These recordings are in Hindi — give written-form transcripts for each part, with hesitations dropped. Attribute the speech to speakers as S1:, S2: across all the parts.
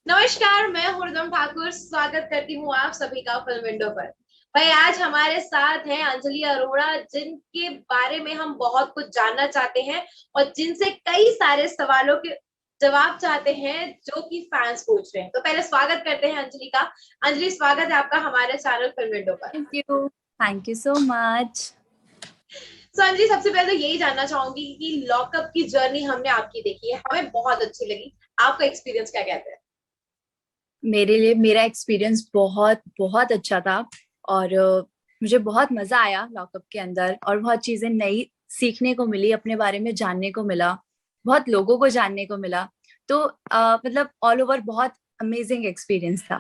S1: नमस्कार, मैं हुरदम ठाकुर स्वागत करती हूँ आप सभी का फिल्म विंडो पर। भाई आज हमारे साथ हैं अंजलि अरोड़ा, जिनके बारे में हम बहुत कुछ जानना चाहते हैं और जिनसे कई सारे सवालों के जवाब चाहते हैं जो कि फैंस पूछ रहे हैं। तो पहले स्वागत करते हैं अंजलि का। अंजलि, स्वागत है आपका हमारे चैनल फिल्म विंडो पर।
S2: Thank you so much.
S1: तो अंजलि, सबसे पहले तो यही जानना चाहूंगी कि लॉकअप की जर्नी हमने आपकी देखी है, हमें बहुत अच्छी लगी। आपका एक्सपीरियंस क्या कहते हैं?
S2: मेरे लिए मेरा एक्सपीरियंस बहुत बहुत अच्छा था। और मुझे बहुत मजा आया लॉकअप के अंदर, और बहुत चीजें नई सीखने को मिली, अपने बारे में जानने को मिला, बहुत लोगों को जानने को मिला। तो मतलब ऑल ओवर बहुत अमेजिंग एक्सपीरियंस था।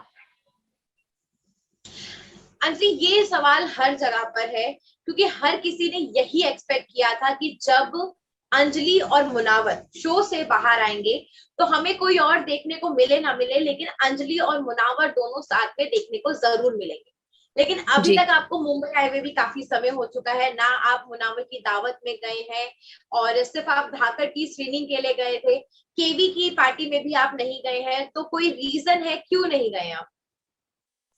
S1: अंजलि, ये सवाल हर जगह पर है क्योंकि हर किसी ने यही एक्सपेक्ट किया था कि जब अंजलि और मुनावर शो से बाहर आएंगे तो हमें कोई और देखने को मिले ना मिले, लेकिन अंजलि और मुनावर दोनों साथ में देखने को जरूर मिलेंगे। लेकिन अभी
S2: जी।
S1: तक आपको मुंबई आए हुए भी काफी समय हो चुका है ना, आप मुनावर की दावत में गए हैं और सिर्फ आप धाकड़ की स्क्रीनिंग के लिए गए थे। केवी की पार्टी में भी आप नहीं गए हैं, तो कोई रीजन है क्यों नहीं गए आप?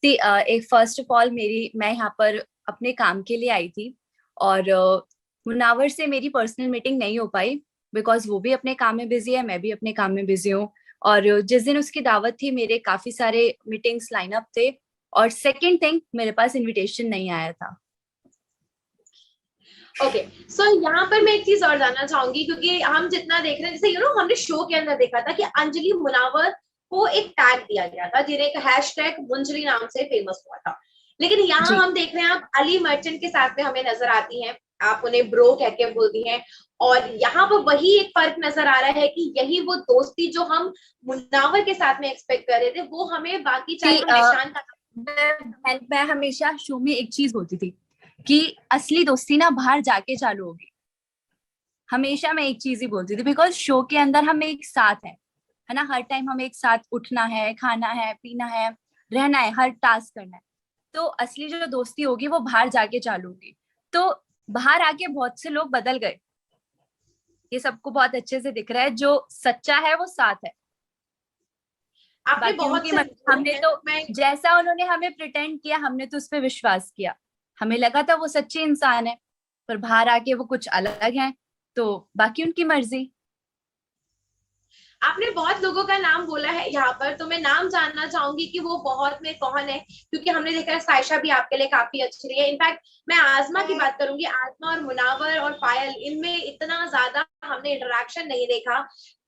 S2: एक फर्स्ट ऑफ ऑल मैं यहाँ पर अपने काम के लिए आई थी, और मुनावर से मेरी पर्सनल मीटिंग नहीं हो पाई, बिकॉज वो भी अपने काम में बिजी है, मैं भी अपने काम में बिजी हूँ। और जिस दिन उसकी दावत थी, मेरे काफी सारे मीटिंग्स लाइन अप थे। और सेकंड थिंग, मेरे पास इनविटेशन नहीं आया था।
S1: ओके। सो यहाँ पर मैं एक चीज और जानना चाहूंगी, क्योंकि हम जितना देख रहे हैं, जैसे हमने शो के अंदर देखा था कि अंजलि मुनावर को एक टैग दिया गया था जिन्हें एक हैशटैग मुंजली नाम से फेमस हुआ था। लेकिन यहाँ
S2: जी।
S1: हम देख रहे हैं आप अली मर्चेंट के साथ में हमें नजर आती हैं। आप उन्हें ब्रो कह के बोलती हैं। और यहाँ पर वही एक फर्क नजर आ रहा है कि यही वो दोस्ती जो हम मुनावर के साथ में एक्सपेक्ट कर रहे थे, वो हमें बाकी चाहे
S2: सी
S1: वो निशान का।
S2: मैं हमेशा शो में एक चीज बोलती थी कि असली दोस्ती ना बाहर जाके चालू होगी। हमेशा मैं एक चीज ही बोलती थी, बिकॉज शो के अंदर हम एक साथ है ना, हर टाइम हमें एक साथ उठना है, खाना है, पीना है, रहना है, हर टास्क करना है। तो असली जो दोस्ती होगी वो बाहर जाके चालू होगी। तो बाहर आके बहुत से लोग बदल गए, ये सबको बहुत अच्छे से दिख रहा है। जो सच्चा है वो साथ है।
S1: आपने
S2: बाकी
S1: बहुत
S2: उनकी
S1: से बोले
S2: हमने
S1: हैं,
S2: तो,
S1: मैं
S2: जैसा उन्होंने हमें प्रिटेंड किया, हमने तो उस पर विश्वास किया। हमें लगा था वो सच्चे इंसान है, पर बाहर आके वो कुछ अलग है। तो बाकी उनकी मर्जी।
S1: आपने बहुत लोगों का नाम बोला है यहाँ पर, तो मैं नाम जानना चाहूंगी कि वो बहुत में कौन है, क्योंकि हमने देखा है सायशा भी आपके लिए काफी अच्छी रही है। इनफैक्ट मैं आजमा की बात करूंगी, आजमा और मुनावर और पायल, इनमें इतना ज्यादा हमने इंटरेक्शन नहीं देखा।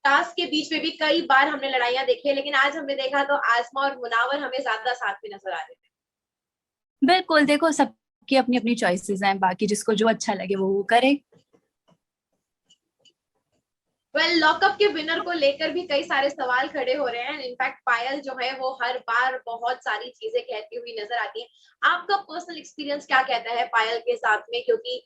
S1: टास्क के बीच में भी कई बार हमने लड़ाइयां देखी है, लेकिन आज हमने देखा तो आजमा और मुनावर हमें ज्यादा साथ में नजर आ रहे थे।
S2: बिल्कुल, देखो सबकी अपनी अपनी चॉइसेस हैं, बाकी जिसको जो अच्छा लगे वो करे।
S1: वेल, लॉकअप के विनर को लेकर भी कई सारे सवाल खड़े हो रहे हैं। इनफैक्ट पायल जो है वो हर बार बहुत सारी चीजें कहती हुई नजर आती है। आपका पर्सनल एक्सपीरियंस क्या कहता है पायल के साथ में? क्योंकि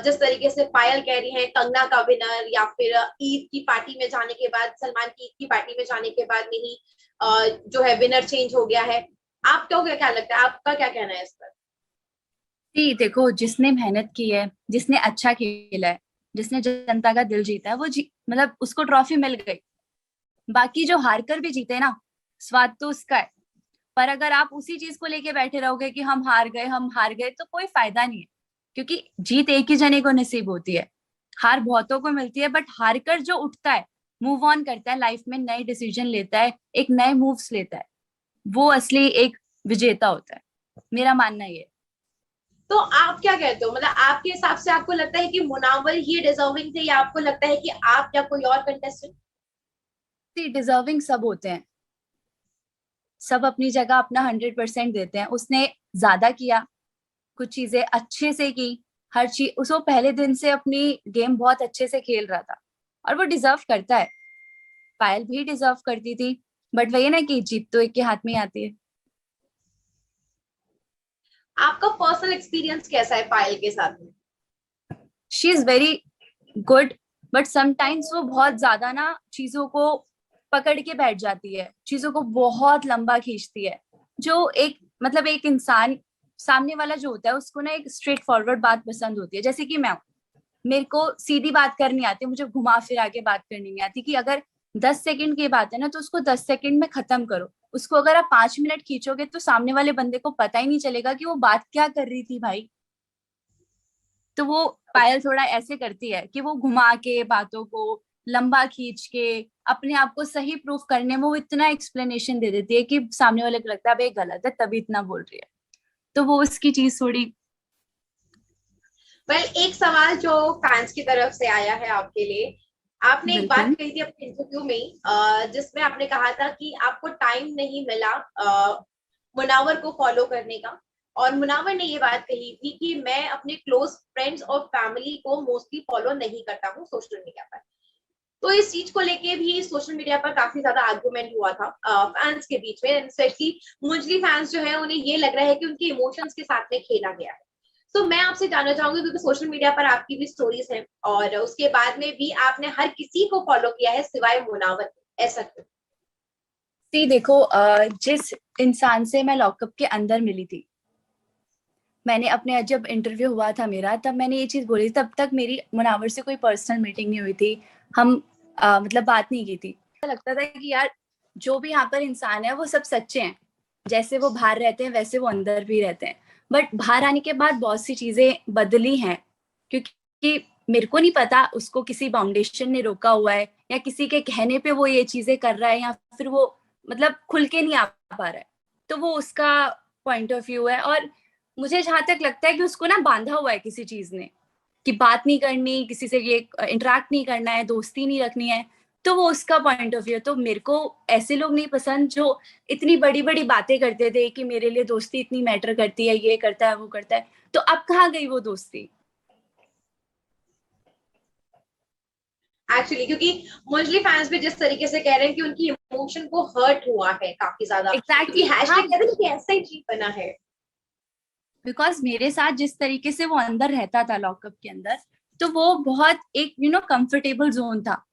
S1: जिस तरीके से पायल कह रही है कंगना का विनर, या फिर ईद की पार्टी में जाने के बाद, सलमान की ईद की पार्टी में जाने के बाद में ही जो है विनर चेंज हो गया है। आपको क्या लगता है, आपका क्या कहना है इस पर?
S2: जी, देखो जिसने मेहनत की है, जिसने अच्छा खेला है, जिसने जनता का दिल जीता है, वो मतलब उसको ट्रॉफी मिल गई। बाकी जो हार कर भी जीते ना, स्वाद तो उसका है। पर अगर आप उसी चीज को लेके बैठे रहोगे कि हम हार गए, हम हार गए, तो कोई फायदा नहीं है। क्योंकि जीत एक ही जने को नसीब होती है, हार बहुतों को मिलती है। बट हार कर जो उठता है, मूव ऑन करता है, लाइफ में नए डिसीजन लेता है, एक नए मूव्स लेता है, वो असली एक विजेता होता है। मेरा मानना ये
S1: तो आप क्या कहते हो, मतलब आपके हिसाब से आपको लगता है कि मुनावर ही डिजर्विंग थे, या आपको लगता है कि आप या कोई और कंटेस्टेंट?
S2: है। डिजर्विंग सब होते हैं, सब अपनी जगह अपना 100% देते हैं। उसने ज्यादा किया, कुछ चीजें अच्छे से की, हर चीज उसको पहले दिन से अपनी गेम बहुत अच्छे से खेल रहा था, और वो डिजर्व करता है। पायल भी डिजर्व करती थी, बट वही ना कि जीत तो एक के हाथ में ही आती है।
S1: आपका पर्सनल एक्सपीरियंस कैसा है पायल के साथ में?
S2: She is very good, but sometimes वो बहुत ज्यादा ना चीजों को पकड़ के बैठ जाती है, चीजों को बहुत लंबा खींचती है। जो एक मतलब एक इंसान सामने वाला जो होता है, उसको ना एक स्ट्रेट फॉरवर्ड बात पसंद होती है। जैसे कि मैं हूं, मेरे को सीधी बात करनी आती है, मुझे घुमा फिरा के बात करनी नहीं आती। कि अगर 10 सेकंड की बात है ना, तो उसको 10 सेकंड में खत्म करो। उसको अगर आप 5 मिनट खींचोगे तो सामने वाले बंदे को पता ही नहीं चलेगा कि वो बात क्या कर रही थी भाई। तो वो पायल थोड़ा ऐसे करती है कि वो घुमा के बातों को लंबा खींच के अपने आप को सही प्रूफ करने में वो इतना एक्सप्लेनेशन दे देती है कि सामने वाले को लगता है भाई गलत है तभी इतना बोल रही है। तो वो उसकी चीज थोड़ी।
S1: एक सवाल जो फैंस की तरफ से आया है आपके लिए, आपने एक बात
S2: बिल्कुल।
S1: कही थी अपने इंटरव्यू में जिसमें आपने कहा था कि आपको टाइम नहीं मिला मुनावर को फॉलो करने का, और मुनावर ने ये बात कही थी कि मैं अपने क्लोज फ्रेंड्स और फैमिली को मोस्टली फॉलो नहीं करता हूँ सोशल मीडिया पर। तो इस चीज को लेके भी सोशल मीडिया पर काफी ज्यादा आर्गुमेंट हुआ था फैंस के बीच में, स्पेशली मुंजली फैंस जो है उन्हें ये लग रहा है कि उनके इमोशंस के साथ में खेला गया है। तो मैं आपसे जानना चाहूंगी, क्योंकि सोशल मीडिया पर आपकी भी स्टोरीज हैं और उसके बाद में भी आपने हर किसी को फॉलो किया है सिवाय मुनावर, ऐसा क्यों?
S2: सी देखो, जिस इंसान से मैं लॉकअप के अंदर मिली थी, मैंने अपने जब इंटरव्यू हुआ था मेरा तब मैंने ये चीज बोली, तब तक मेरी मुनावर से कोई पर्सनल मीटिंग नहीं हुई थी। हम मतलब बात नहीं की थी। लगता था कि यार जो भी यहाँ पर इंसान है वो सब सच्चे हैं, जैसे वो बाहर रहते हैं वैसे वो अंदर भी रहते हैं। बट बाहर आने के बाद बहुत सी चीजें बदली हैं, क्योंकि मेरे को नहीं पता उसको किसी फाउंडेशन ने रोका हुआ है या किसी के कहने पे वो ये चीजें कर रहा है, या फिर वो मतलब खुल के नहीं आ पा रहा है। तो वो उसका पॉइंट ऑफ व्यू है। और मुझे जहां तक लगता है कि उसको ना बांधा हुआ है किसी चीज ने, कि बात नहीं करनी किसी से, ये इंटरेक्ट नहीं करना है, दोस्ती नहीं रखनी है। तो वो उसका पॉइंट ऑफ व्यू है। तो मेरे को ऐसे लोग नहीं पसंद जो इतनी बड़ी बड़ी बातें करते थे कि मेरे लिए दोस्ती इतनी मैटर करती है, ये करता है वो करता है। तो अब कहाँ गई वो दोस्ती?
S1: एक्चुअली क्योंकि मुंजली फैंस भी जिस तरीके से कह रहे हैं कि उनकी इमोशन को हर्ट हुआ है काफी ज्यादा, क्योंकि
S2: एग्जैक्टली हाँ।
S1: हैशटैग कहते हैं कि ऐसा ही चीज बना है।
S2: बिकॉज मेरे साथ जिस तरीके से वो अंदर रहता था लॉकअप के अंदर, तो वो बहुत एक कंफर्टेबल जोन था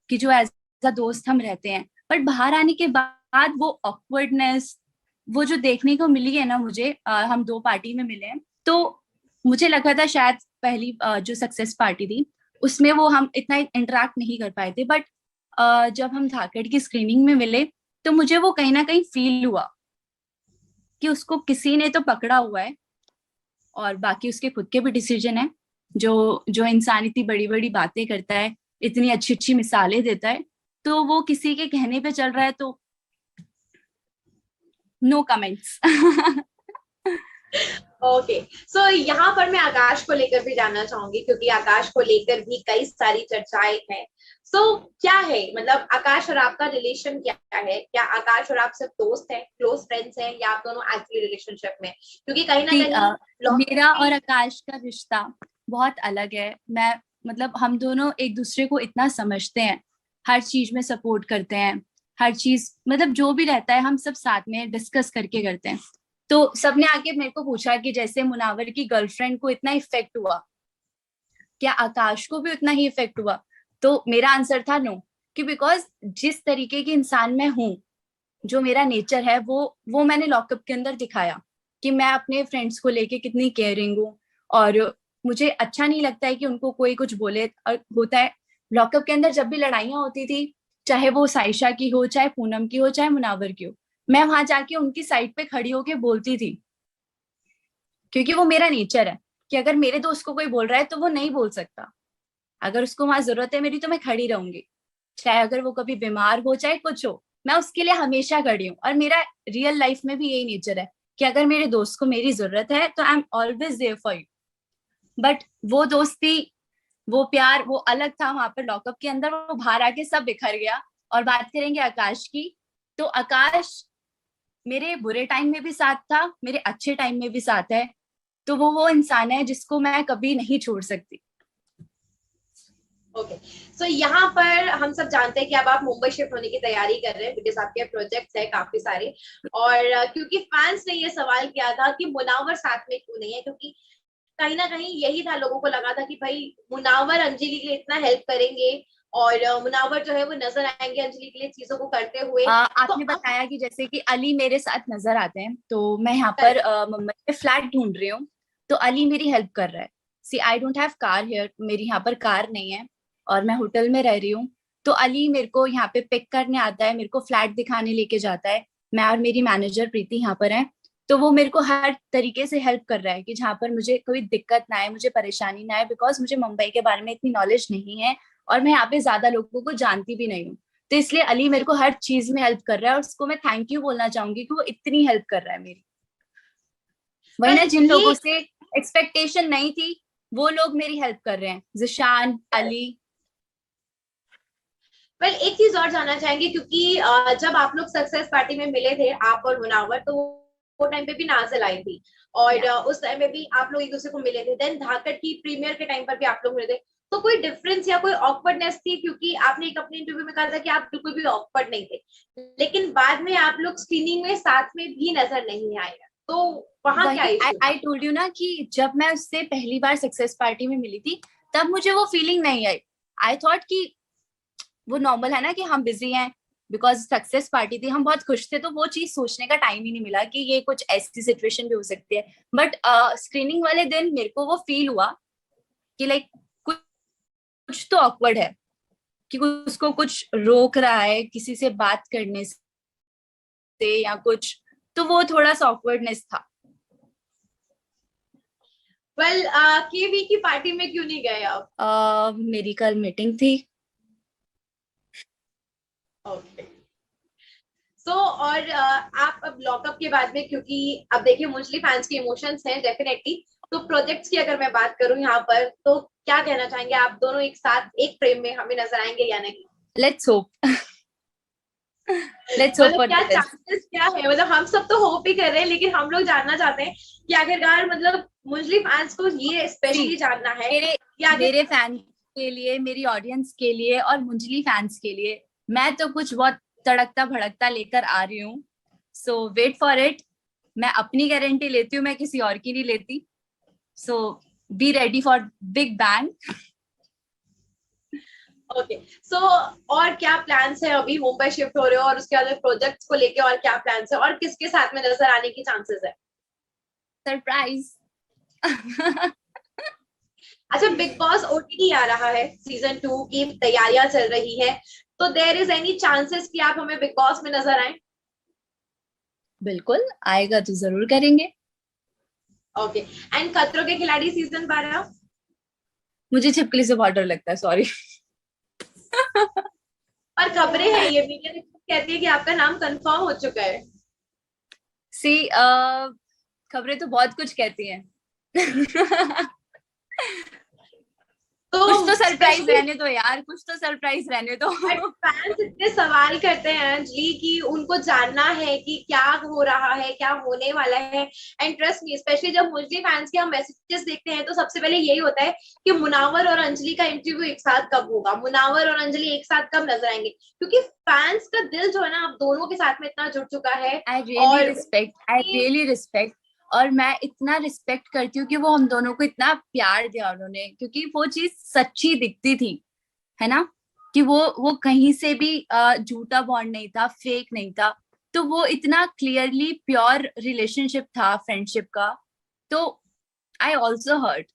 S2: कि जो एज अ दोस्त हम रहते हैं। बट बाहर आने के बाद वो ऑकवर्डनेस, वो जो देखने को मिली है ना मुझे, हम दो पार्टी में मिले हैं, तो मुझे लगा था शायद पहली जो सक्सेस पार्टी थी उसमें वो हम इतना इंटरेक्ट नहीं कर पाए थे। बट जब हम धाकड़ की स्क्रीनिंग में मिले तो मुझे वो कहीं ना कहीं फील हुआ कि उसको किसी ने तो पकड़ा हुआ है, और बाकी उसके खुद के भी डिसीजन है। जो जो इंसान इतनी बड़ी बड़ी बातें करता है, इतनी अच्छी अच्छी मिसालें देता है, तो वो किसी के कहने पे चल रहा है, तो नो कमेंट्स।
S1: ओके, सो यहाँ पर मैं आकाश को लेकर भी जानना चाहूंगी, क्योंकि आकाश को लेकर भी कई सारी चर्चाएं हैं। क्या है, मतलब आकाश और आपका रिलेशन क्या है? क्या आकाश और आप सिर्फ दोस्त हैं, क्लोज फ्रेंड्स हैं, या आप दोनों एक्चुअली रिलेशनशिप में? क्योंकि कहीं ना कहीं
S2: मेरा और आकाश का रिश्ता बहुत अलग है। मैं मतलब हम दोनों एक दूसरे को इतना समझते हैं, हर चीज में सपोर्ट करते हैं, हर चीज मतलब जो भी रहता है हम सब साथ में डिस्कस करके करते हैं। तो सबने आके मेरे को पूछा कि जैसे मुनावर की गर्लफ्रेंड को इतना इफेक्ट हुआ, क्या आकाश को भी उतना ही इफेक्ट हुआ? तो मेरा आंसर था नो। कि बिकॉज जिस तरीके की इंसान मैं हूँ, जो मेरा नेचर है, वो मैंने लॉकअप के अंदर दिखाया कि मैं अपने फ्रेंड्स को लेके कितनी केयरिंग हूँ। और मुझे अच्छा नहीं लगता है कि उनको कोई कुछ बोले। और होता है लॉकअप के अंदर जब भी लड़ाइयाँ होती थी, चाहे वो साइशा की हो, चाहे पूनम की हो, चाहे मुनावर की हो, मैं वहां जाके उनकी साइड पे खड़ी होके बोलती थी, क्योंकि वो मेरा नेचर है कि अगर मेरे दोस्त को कोई बोल रहा है तो वो नहीं बोल सकता। अगर उसको वहां जरूरत है मेरी तो मैं खड़ी रहूंगी, चाहे अगर वो कभी बीमार हो चाहे कुछ हो, मैं उसके लिए हमेशा खड़ी हूँ। और मेरा रियल लाइफ में भी यही नेचर है कि अगर मेरे दोस्त को मेरी जरूरत है तो I am always there for you. But वो दोस्ती, वो प्यार, वो अलग था वहां पर लॉकअप के अंदर, वो बाहर आके सब बिखर गया। और बात करेंगे आकाश की, तो आकाश मेरे बुरे टाइम में भी साथ था, मेरे अच्छे टाइम में भी साथ है। तो वो इंसान है जिसको मैं कभी नहीं छोड़ सकती।
S1: ओके, सो यहाँ पर हम सब जानते हैं कि अब आप मुंबई शिफ्ट होने की तैयारी कर रहे हैं, बिकॉज आपके प्रोजेक्ट्स है काफी सारे। और क्योंकि फैंस ने ये सवाल किया था कि मुनावर साथ में क्यों नहीं है, क्योंकि कहीं ना कहीं यही था, लोगों को लगा था कि भाई मुनावर अंजलि के लिए इतना हेल्प करेंगे और मुनावर जो है वो नजर आएंगे अंजलि के लिए चीजों को करते हुए। तो
S2: आपने
S1: अब
S2: बताया कि जैसे कि अली मेरे साथ नजर आते हैं, तो मैं यहाँ पर
S1: करेक्ट,
S2: मुंबई में फ्लैट ढूंढ रही हूँ, तो अली मेरी हेल्प कर रहा है। See I don't have car here, मेरी यहाँ पर कार नहीं है और मैं होटल में रह रही हूँ। तो अली मेरे को यहाँ पे पिक करने आता है, मेरे को फ्लैट दिखाने लेके जाता है। मैं और मेरी मैनेजर प्रीति यहाँ पर है, तो वो मेरे को हर तरीके से हेल्प कर रहा है कि जहाँ पर मुझे कोई दिक्कत ना आए, मुझे परेशानी ना आए, बिकॉज मुझे मुंबई के बारे में इतनी नॉलेज नहीं है और मैं यहाँ पे ज्यादा लोगों को जानती भी नहीं हूँ। तो इसलिए अली मेरे को हर चीज में हेल्प कर रहा है, और उसको मैं थैंक यू बोलना चाहूंगी कि वो इतनी हेल्प कर रहा है मेरी। वही ना,
S1: पर
S2: जिन
S1: ये
S2: लोगों से एक्सपेक्टेशन नहीं थी वो लोग मेरी हेल्प कर रहे हैं, जिशान, अली।
S1: वेल एक चीज और जानना चाहेंगे, क्योंकि जब आप लोग सक्सेस पार्टी में मिले थे, आप और मुनावर, तो वो टाइम पे भी नाजिल आई थी, और उस टाइम में भी आप लोग एक दूसरे को मिले थे। देन धाकड़ की प्रीमियर के टाइम पर भी आप लोग मिले थे। तो कोई डिफरेंस या कोई ऑकवर्डनेस थी? क्योंकि आपने एक अपने इंटरव्यू में कहा था कि आप बिल्कुल भी ऑकवर्ड नहीं थे, लेकिन बाद में आप लोग स्क्रीनिंग में साथ में भी नजर नहीं आए, तो वहां क्या
S2: वही
S1: इशू
S2: आई
S1: था?
S2: टोल्ड यू ना कि जब मैं उससे पहली बार सक्सेस पार्टी में मिली थी तब मुझे वो फीलिंग नहीं आई। आई थॉट कि वो नॉर्मल है ना कि हम बिजी हैं, बिकॉज सक्सेस पार्टी थी, हम बहुत खुश थे, तो वो चीज सोचने का टाइम ही नहीं मिला कि ये कुछ ऐसी सिचुएशन भी हो सकती है। बट स्क्रीनिंग वाले दिन मेरे को वो फील हुआ कि लाइक कुछ तो ऑकवर्ड है, कि उसको कुछ रोक रहा है किसी से बात करने से या कुछ, तो वो थोड़ा सा ऑकवर्डनेस था।
S1: वेल केवी की पार्टी में क्यों नहीं गए आप?
S2: मेरी कल मीटिंग थी।
S1: ओके। सो और आप अब लॉकअप के बाद में, क्योंकि अब देखिए मुझली फैंस के इमोशंस हैं डेफिनेटली, तो प्रोजेक्ट्स की अगर मैं बात करूं यहाँ पर, तो क्या कहना चाहेंगे? आप दोनों एक साथ एक फ्रेम में हमें नजर आएंगे या नहीं?
S2: Let's hope. लेट्स होप
S1: मतलब
S2: फॉर
S1: क्या
S2: द बेस्ट।
S1: चांसेस क्या है? मतलब हम सब तो होप ही कर रहे हैं, लेकिन हम लोग जानना चाहते हैं कि आखिरकार, मतलब मुझली फैंस को ये स्पेशली जानना है
S2: मेरे
S1: कि आखिर।
S2: मेरे फैन के लिए, मेरी ऑडियंस के लिए और मुंजली फैंस के लिए मैं तो कुछ बहुत तड़कता भड़कता लेकर आ रही हूँ। सो वेट फॉर इट। मैं अपनी गारंटी लेती हूँ, मैं किसी और की नहीं लेती। So be ready for big bang.
S1: Okay. So और क्या प्लान्स है? अभी मुंबई शिफ्ट हो रहे हो, और उसके बाद प्रोजेक्ट्स को लेके और क्या प्लान्स है, और किसके साथ में नजर आने की चांसेस है?
S2: सरप्राइज।
S1: अच्छा, बिग बॉस ओटीटी आ रहा है, सीजन 2 की तैयारियां चल रही है, तो देयर इज एनी चांसेस कि आप हमें बिग बॉस में नजर आए?
S2: बिल्कुल आएगा तो जरूर करेंगे।
S1: ओके। एंड खतरों के खिलाड़ी सीजन 12?
S2: मुझे छिपकली से बहुत डर लगता है, सॉरी।
S1: और खबरें हैं, ये मीडिया रिपोर्ट कहती है कि आपका नाम कंफर्म हो चुका है।
S2: सी खबरें तो बहुत कुछ कहती हैं।
S1: तो
S2: कुछ तो सरप्राइज
S1: स्पेशली
S2: रहने दो यार, कुछ तो सरप्राइज रहने दो।
S1: बट फैंस इतने सवाल करते हैं अंजलि, कि उनको जानना है कि क्या हो रहा है, क्या होने वाला है। एंड ट्रस्ट मी, स्पेशली जब मुस्लिम फैंस के हम मैसेजेस देखते हैं, तो सबसे पहले यही होता है कि मुनावर और अंजलि का इंटरव्यू एक साथ कब होगा, मुनावर और अंजलि एक साथ कब नजर आएंगे, क्योंकि फैंस का दिल जो है ना, अब दोनों के साथ में इतना जुड़ चुका है। और
S2: आई रियली रिस्पेक्ट। और मैं इतना रिस्पेक्ट करती हूँ कि वो हम दोनों को इतना प्यार दिया उन्होंने, क्योंकि वो चीज सच्ची दिखती थी, है ना, कि वो कहीं से भी झूठा बॉन्ड नहीं था, फेक नहीं था। तो वो इतना क्लियरली प्योर रिलेशनशिप था, फ्रेंडशिप का। तो आई ऑल्सो हर्ट।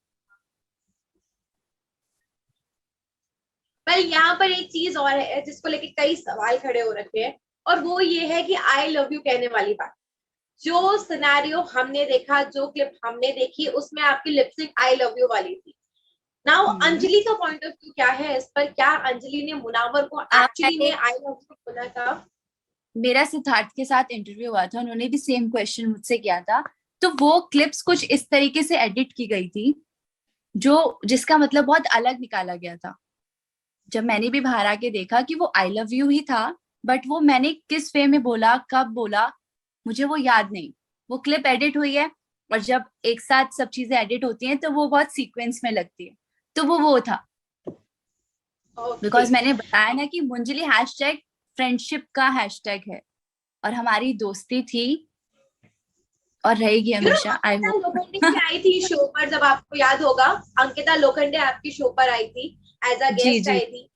S1: पर यहाँ पर एक चीज और है जिसको लेके कई सवाल खड़े हो रखे हैं, और वो ये है कि आई लव यू कहने वाली बात। जो सिनेरियो हमने देखा, जो क्लिप हमने देखी, उसमें आपकी लिपसिंग आई लव यू वाली थी। नाउ अंजलि का पॉइंट ऑफ व्यू क्या है इस पर? क्या अंजलि ने मुनावर को एक्चुअली में
S2: मैंने
S1: आई लव यू बोला था?
S2: मेरा सिद्धार्थ के साथ इंटरव्यू हुआ था, उन्होंने भी सेम क्वेश्चन मुझसे किया था। तो वो क्लिप्स कुछ इस तरीके से एडिट की गई थी जो जिसका मतलब बहुत अलग निकाला गया था। जब मैंने भी बाहर आके देखा कि वो आई लव यू ही था, बट वो मैंने किस वे में बोला, कब बोला, मुझे वो याद नहीं। वो क्लिप एडिट हुई है, और जब एक साथ सब चीजें एडिट होती हैं तो वो बहुत सीक्वेंस में लगती है। तो वो था।
S1: ओके।
S2: बिकॉज मैंने बताया ना कि मुंजली हैशटैग फ्रेंडशिप का हैशटैग है, और हमारी दोस्ती थी और रहेगी
S1: यू नो,
S2: हमेशा, आई
S1: अंकिता
S2: होप।
S1: लोखंडे भी आई थी शो पर, जब आपको याद होगा। अंकिता लोखंडे आपकी शो पर आई थी, एज अ
S2: जी
S1: गेस्ट
S2: जी।
S1: आई थी।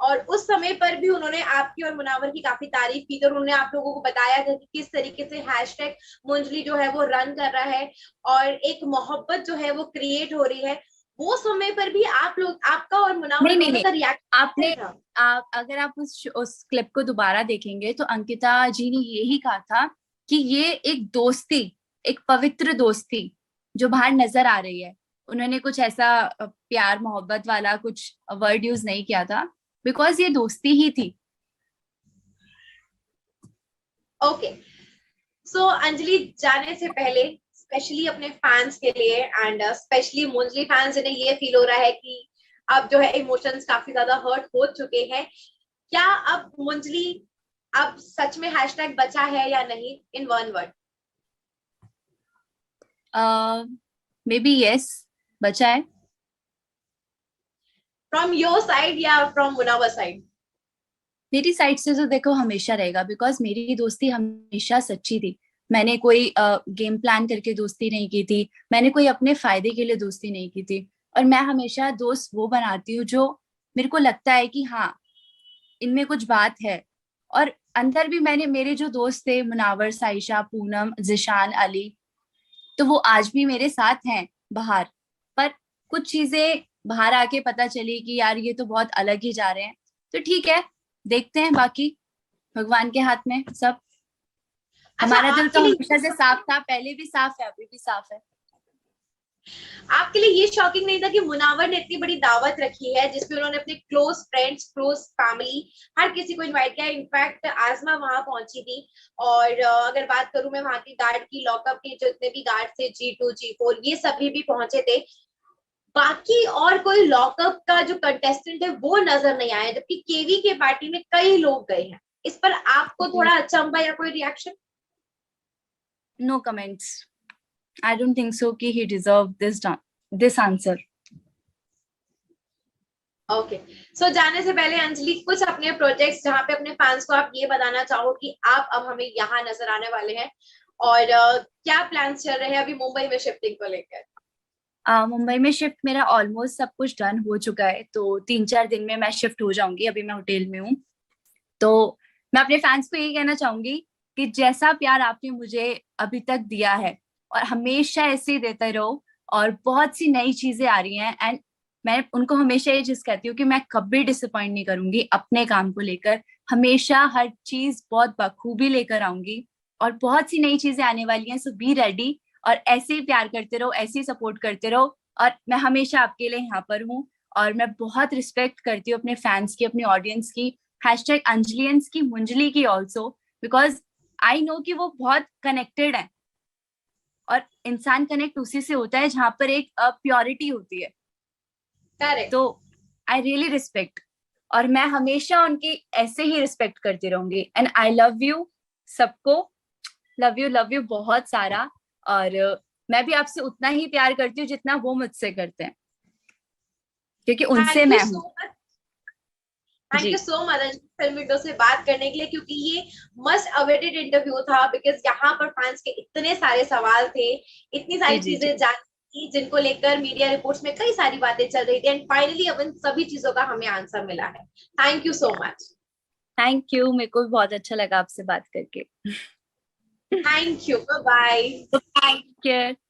S1: और उस समय पर भी उन्होंने आपकी और मुनावर की काफी तारीफ की थी, और उन्होंने आप लोगों को बताया था कि किस तरीके से हैशटैग मुंजली जो है वो रन कर रहा है, और एक मोहब्बत जो है वो क्रिएट हो रही है। वो समय पर भी आप लोग, आपका और मुनावर
S2: नहीं नहीं
S1: दोनों
S2: नहीं,
S1: का रिएक्शन
S2: आपने
S1: था?
S2: अगर आप उस क्लिप को दोबारा देखेंगे तो अंकिता जी ने यही कहा था कि ये एक दोस्ती, एक पवित्र दोस्ती जो बाहर नजर आ रही है। उन्होंने कुछ ऐसा प्यार मोहब्बत वाला कुछ वर्ड यूज नहीं किया था, बिकॉज ये दोस्ती ही थी।
S1: ओके, सो अंजलि, जाने से पहले स्पेशली अपने फैंस के लिए एंड स्पेशली मुंजली फैंस जिन्हें ये फील हो रहा है कि अब जो है इमोशंस काफी ज्यादा हर्ट हो चुके हैं, क्या अब मुंजली अब सच में हैशटैग बचा है या नहीं, in one word?
S2: May be yes, बचा है।
S1: फ्रॉम योर साइड या फ्रॉम मुनावर साइड?
S2: मेरी साइड से तो देखो हमेशा रहेगा, बिकॉज मेरी दोस्ती हमेशा सच्ची थी। मैंने कोई गेम प्लान करके दोस्ती नहीं की थी, मैंने कोई अपने फायदे के लिए दोस्ती नहीं की थी। और मैं हमेशा दोस्त वो बनाती हूँ जो मेरे को लगता है कि हाँ, इनमें कुछ बात है। और अंदर भी मैंने, मेरे जो दोस्त थे मुनावर, साइशा, पूनम, जिशान, अली, तो वो आज भी मेरे साथ हैं बाहर। पर कुछ चीजें बाहर आके पता चली कि यार ये तो बहुत अलग ही जा रहे हैं। तो ठीक है, देखते हैं, बाकी भगवान के हाथ में सब।
S1: अच्छा,
S2: हमारा दिल
S1: आपके
S2: तो
S1: लिए,
S2: हमेशा से साफ था, पहले भी साफ है, अभी भी साफ है।
S1: आपके लिए ये शॉकिंग नहीं था कि मुनावर ने इतनी बड़ी दावत रखी है जिसमें उन्होंने अपने क्लोज फ्रेंड्स, क्लोज फैमिली, हर किसी को इनवाइट किया? इनफैक्ट आजमा वहां पहुंची थी। और अगर बात करूं मैं वहां की गार्ड की, लॉकअप के जितने भी गार्ड थे, G2 G4, ये सभी भी पहुंचे थे। बाकी और कोई लॉकअप का जो कंटेस्टेंट है वो नजर नहीं आया, जबकि केवी के पार्टी में कई लोग गए हैं। इस पर आपको थोड़ा अचंभा या कोई reaction?
S2: No comments. I don't think so कि he deserve this answer.
S1: Okay, so जाने से पहले अंजलि, कुछ अपने प्रोजेक्ट्स जहाँ पे अपने फैंस को आप ये बताना चाहो कि आप अब हमें यहाँ नजर आने वाले हैं, और क्या प्लान्स चल रहे हैं अभी मुंबई में शिफ्टिंग को लेकर?
S2: मुंबई में शिफ्ट मेरा ऑलमोस्ट सब कुछ डन हो चुका है, तो 3-4 दिन में मैं शिफ्ट हो जाऊंगी। अभी मैं होटल में हूँ। तो मैं अपने फैंस को यही कहना चाहूंगी कि जैसा प्यार आपने मुझे अभी तक दिया है, और हमेशा ऐसे ही देते रहो। और बहुत सी नई चीजें आ रही हैं, एंड मैं उनको हमेशा ये चीज कहती हूँ कि मैं कभी डिसअपॉइंट नहीं करूंगी अपने काम को लेकर। हमेशा हर चीज बहुत बखूबी लेकर आऊंगी, और बहुत सी नई चीजें आने वाली हैं, सो बी रेडी। और ऐसे ही प्यार करते रहो, ऐसे ही सपोर्ट करते रहो। और मैं हमेशा आपके लिए यहाँ पर हूँ। और मैं बहुत रिस्पेक्ट करती हूँ अपने फैंस की, अपनी ऑडियंस की, हैशटैग अंजलियंस की, मुंजली की ऑल्सो, बिकॉज आई नो कि वो बहुत कनेक्टेड है। और इंसान कनेक्ट उसी से होता है जहां पर एक प्योरिटी होती है।
S1: करेक्ट।
S2: तो आई रियली रिस्पेक्ट, और मैं हमेशा उनकी ऐसे ही रिस्पेक्ट करती रहूंगी। एंड आई लव यू सबको, लव यू बहुत सारा। और मैं भी आपसे उतना ही प्यार करती हूँ जितना वो मुझसे करते हैं, क्योंकि उनसे
S1: थैंक यू
S2: मैं
S1: सो
S2: हूँ।
S1: मच, थैंक
S2: जी
S1: you so much film window से बात करने के लिए, क्योंकि ये मस्ट अवेटेड इंटरव्यू था, बिकॉज यहाँ पर फैंस के इतने सारे सवाल थे, इतनी
S2: जी
S1: सारी
S2: जी जी।
S1: चीजें जाननी जिनको लेकर मीडिया रिपोर्ट्स में कई सारी बातें चल रही थी, एंड फाइनली अब इन सभी चीजों का हमें आंसर मिला है। Thank you so much.
S2: Thank you, मेरे को भी बहुत अच्छा लगा आपसे बात करके।
S1: Thank you, bye bye.
S2: Thank you.